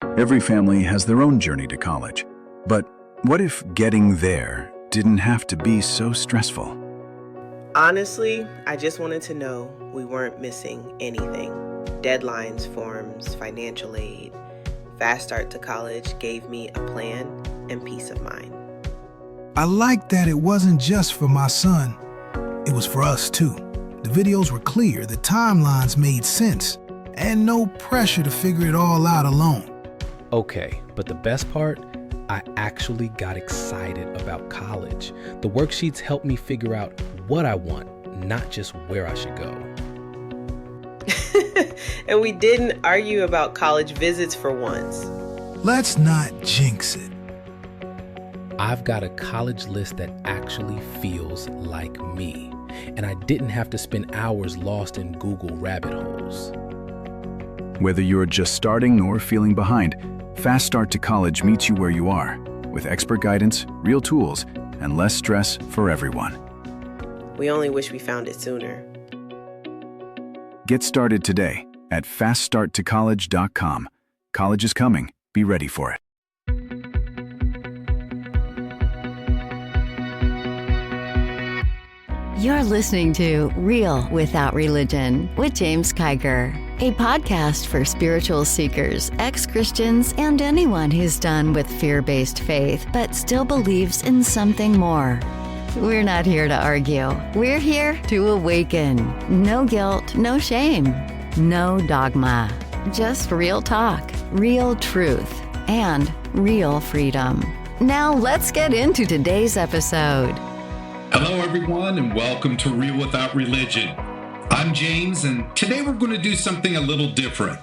Every family has their own journey to college. But what if getting there didn't have to be so stressful? Honestly, I just wanted to know we weren't missing anything. Deadlines, forms, financial aid. Fast start to college gave me a plan and peace of mind. I liked that it wasn't just for my son. It was for us too. The videos were clear, the timelines made sense, and no pressure to figure it all out alone. Okay, but the best part? I actually got excited about college. The worksheets helped me figure out what I want, not just where I should go. And we didn't argue about college visits for once. Let's not jinx it. I've got a college list that actually feels like me, and I didn't have to spend hours lost in Google rabbit holes. Whether you're just starting or feeling behind, Fast Start to College meets you where you are, with expert guidance, real tools, and less stress for everyone. We only wish we found it sooner. Get started today at faststarttocollege.com. College is coming. Be ready for it. You're listening to Real Without Religion with James Kiger, a podcast for spiritual seekers, ex-Christians, and anyone who's done with fear-based faith but still believes in something more. We're not here to argue. We're here to awaken. No guilt, no shame, no dogma. Just real talk, real truth, and real freedom. Now let's get into today's episode. Hello, everyone, and welcome to Real Without Religion. I'm James, and today we're going to do something a little different.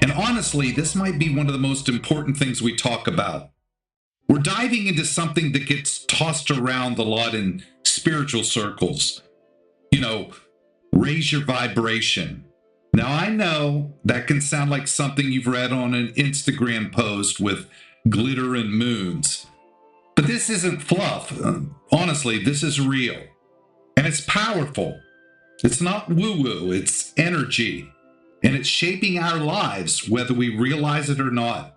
And honestly, this might be one of the most important things we talk about. We're diving into something that gets tossed around a lot in spiritual circles. Raise your vibration. Now, I know that can sound like something you've read on an Instagram post with glitter and moons. But this isn't fluff. Honestly, this is real. And it's powerful. It's not woo-woo, it's energy. And it's shaping our lives, whether we realize it or not.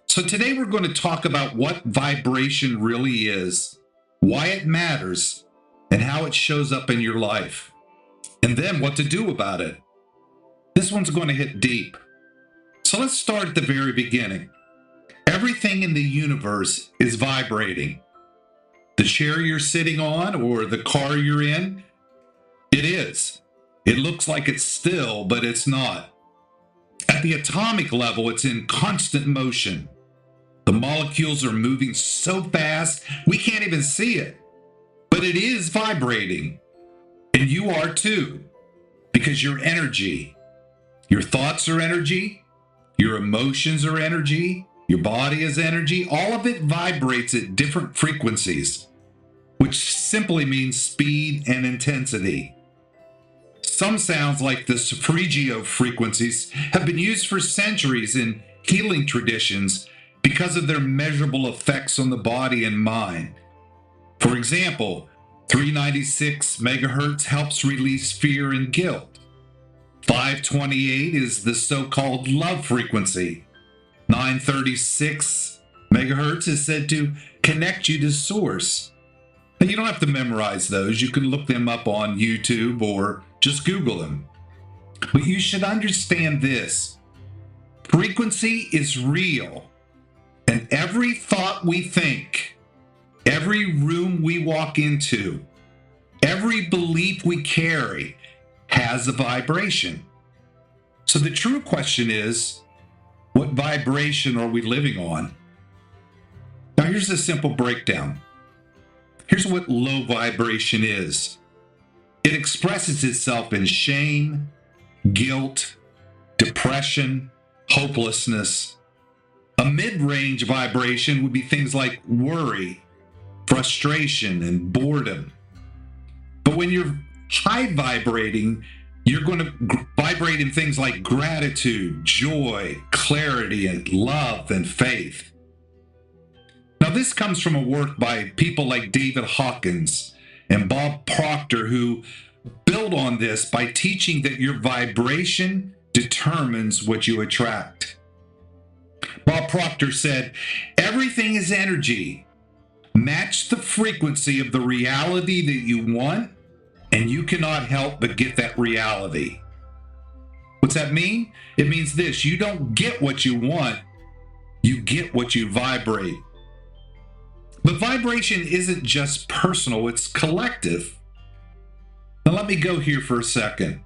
So today we're going to talk about what vibration really is, why it matters, and how it shows up in your life. And then what to do about it. This one's going to hit deep. So let's start at the very beginning. Everything in the universe is vibrating. The chair you're sitting on or the car you're in, it is. It looks like it's still, but it's not. At the atomic level, it's in constant motion. The molecules are moving so fast, we can't even see it. But it is vibrating. And you are too, because your energy, your thoughts are energy, your emotions are energy, your body is energy, all of it vibrates at different frequencies, which simply means speed and intensity. Some sounds like the Solfeggio frequencies have been used for centuries in healing traditions because of their measurable effects on the body and mind. For example, 396 megahertz helps release fear and guilt. 528 is the so-called love frequency. 936 megahertz is said to connect you to source. And you don't have to memorize those. You can look them up on YouTube or just Google them. But you should understand this. Frequency is real. And every thought we think, every room we walk into, every belief we carry has a vibration. So the true question is, what vibration are we living on? Now here's a simple breakdown. Here's what low vibration is. It expresses itself in shame, guilt, depression, hopelessness. A mid-range vibration would be things like worry, frustration, and boredom. But when you're high vibrating, you're going to vibrate in things like gratitude, joy, clarity, and love and faith. Now, this comes from a work by people like David Hawkins and Bob Proctor, who build on this by teaching that your vibration determines what you attract. Proctor said, everything is energy. Match the frequency of the reality that you want, and you cannot help but get that reality. What's that mean? It means this: you don't get what you want, you get what you vibrate. But vibration isn't just personal, it's collective. Now let me go here for a second.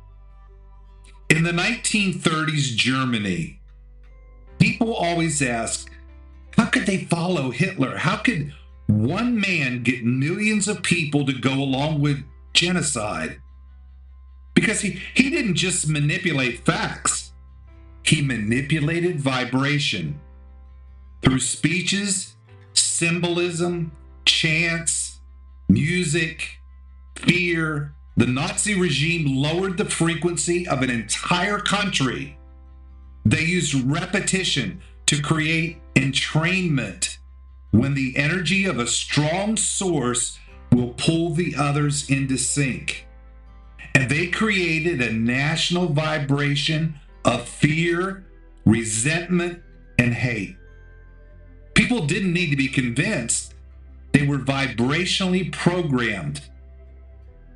In the 1930s Germany, people always ask, how could they follow Hitler? How could one man get millions of people to go along with genocide? Because he didn't just manipulate facts. He manipulated vibration through speeches, symbolism, chants, music, fear. The Nazi regime lowered the frequency of an entire country. They used repetition to create entrainment, when the energy of a strong source will pull the others into sync. And they created a national vibration of fear, resentment, and hate. People didn't need to be convinced. They were vibrationally programmed.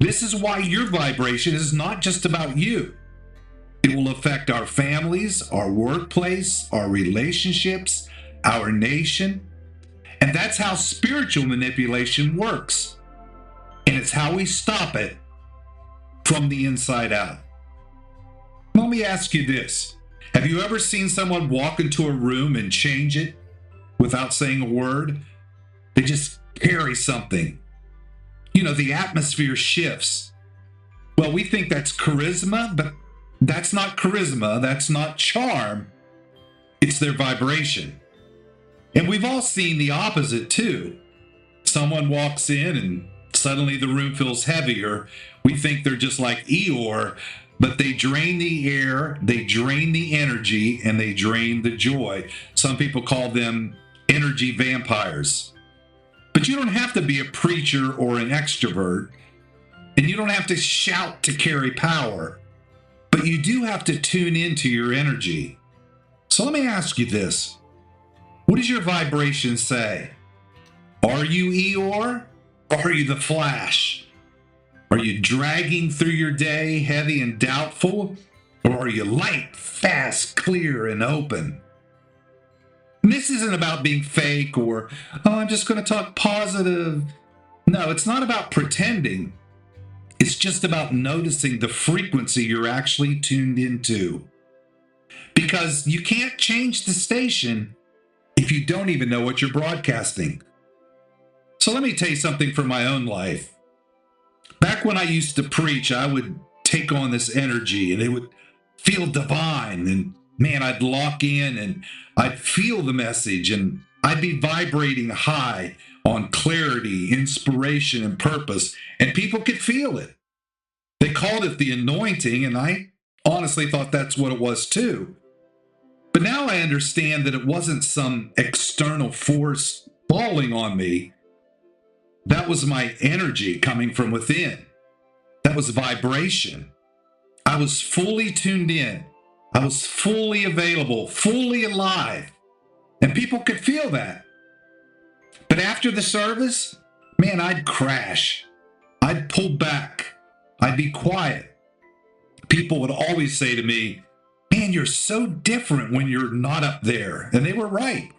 This is why your vibration is not just about you. It will affect our families, our workplace, our relationships, our nation. And that's how spiritual manipulation works. And it's how we stop it from the inside out. Let me ask you this. Have you ever seen someone walk into a room and change it without saying a word? They just carry something. You know, the atmosphere shifts. Well, we think that's charisma, but that's not charisma. That's not charm. It's their vibration. And we've all seen the opposite too. Someone walks in and suddenly the room feels heavier. We think they're just like Eeyore, but they drain the air, they drain the energy, and they drain the joy. Some people call them energy vampires. But you don't have to be a preacher or an extrovert, and you don't have to shout to carry power, but you do have to tune into your energy. So let me ask you this. What does your vibration say? Are you Eeyore, or are you the Flash? Are you dragging through your day heavy and doubtful, or are you light, fast, clear, and open? And this isn't about being fake or, I'm just going to talk positive. No, it's not about pretending. It's just about noticing the frequency you're actually tuned into. Because you can't change the station if you don't even know what you're broadcasting. So let me tell you something from my own life. Back when I used to preach, I would take on this energy and it would feel divine. And man, I'd lock in and I'd feel the message and I'd be vibrating high on clarity, inspiration, and purpose. And people could feel it. They called it the anointing, and I honestly thought that's what it was too. But now I understand that it wasn't some external force falling on me. That was my energy coming from within. That was vibration. I was fully tuned in. I was fully available, fully alive. And people could feel that. But after the service, man, I'd crash. I'd pull back. I'd be quiet. People would always say to me, man, you're so different when you're not up there. And they were right.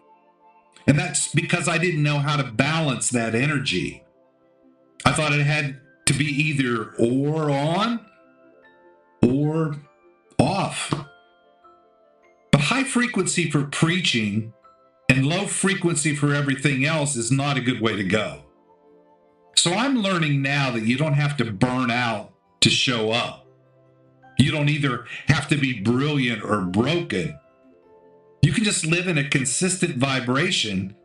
And that's because I didn't know how to balance that energy. I thought it had to be either or on or off. But high frequency for preaching and low frequency for everything else is not a good way to go. So I'm learning now that you don't have to burn out to show up. You don't either have to be brilliant or broken. You can just live in a consistent vibration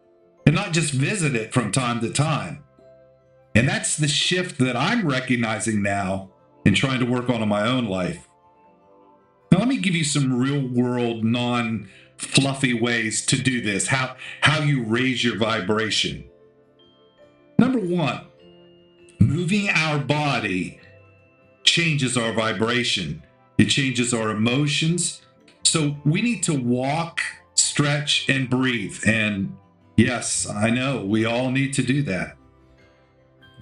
and not just visit it from time to time. And that's the shift that I'm recognizing now and trying to work on in my own life. Now, let me give you some real world, non-fluffy ways to do this, how you raise your vibration. Number one, moving our body changes our vibration. It changes our emotions. So we need to walk, stretch, and breathe. And yes, I know we all need to do that.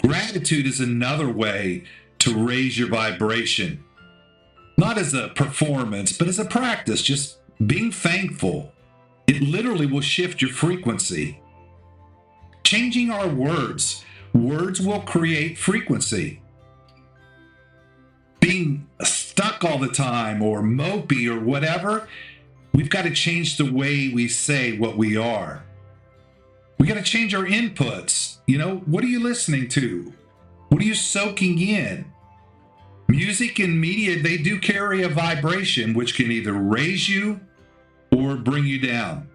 Gratitude is another way to raise your vibration. Not as a performance, but as a practice, just being thankful. It literally will shift your frequency. Changing our words. Words will create frequency. Being stuck all the time or mopey or whatever, we've got to change the way we say what we are. We got to change our inputs. What are you listening to? What are you soaking in? Music and media, they do carry a vibration which can either raise you or bring you down.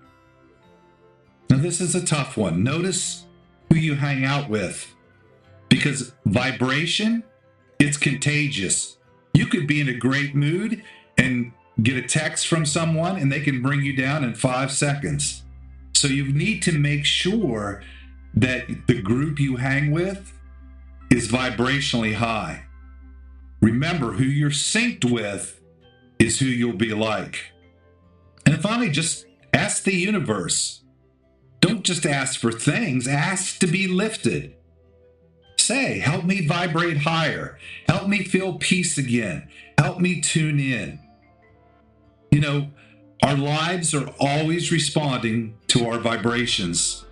Now, this is a tough one. Notice who you hang out with, because vibration, it's contagious. You could be in a great mood and get a text from someone and they can bring you down in 5 seconds. So you need to make sure that the group you hang with is vibrationally high. Remember, who you're synced with is who you'll be like. And finally, just ask the universe. Don't just ask for things, ask to be lifted. Say, help me vibrate higher. Help me feel peace again. Help me tune in. Our lives are always responding to our vibrations.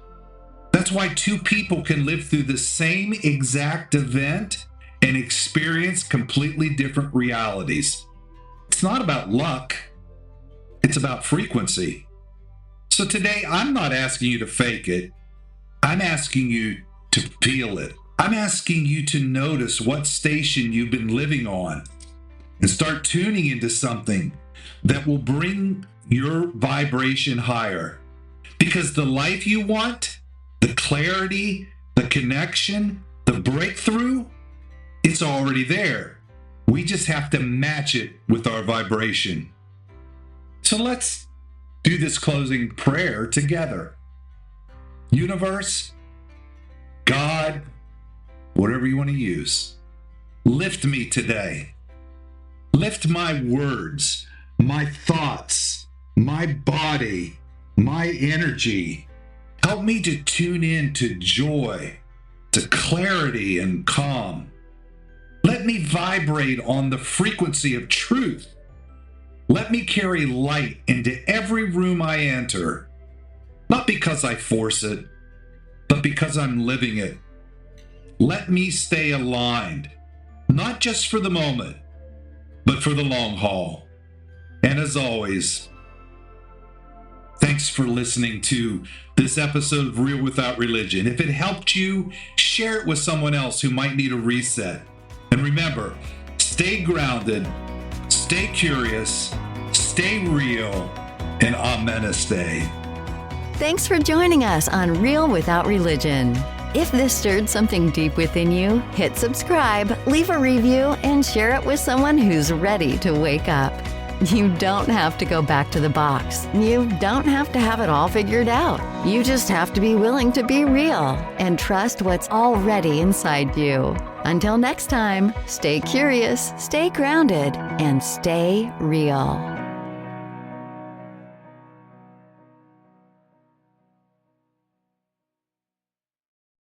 That's why two people can live through the same exact event and experience completely different realities. It's not about luck. It's about frequency. So today, I'm not asking you to fake it. I'm asking you to feel it. I'm asking you to notice what station you've been living on and start tuning into something that will bring your vibration higher. Because the life you want, the clarity, the connection, the breakthrough, it's already there. We just have to match it with our vibration. So let's do this closing prayer together. Universe, God, whatever you want to use, lift me today. Lift my words, my thoughts, my body, my energy. Help me to tune in to joy, to clarity and calm. Let me vibrate on the frequency of truth. Let me carry light into every room I enter, not because I force it, but because I'm living it. Let me stay aligned, not just for the moment, but for the long haul. And as always, thanks for listening to this episode of Real Without Religion. If it helped you, share it with someone else who might need a reset. And remember, stay grounded, stay curious, stay real, and Amen-a-stay. Thanks for joining us on Real Without Religion. If this stirred something deep within you, hit subscribe, leave a review, and share it with someone who's ready to wake up. You don't have to go back to the box. You don't have to have it all figured out. You just have to be willing to be real and trust what's already inside you. Until next time, stay curious, stay grounded, and stay real.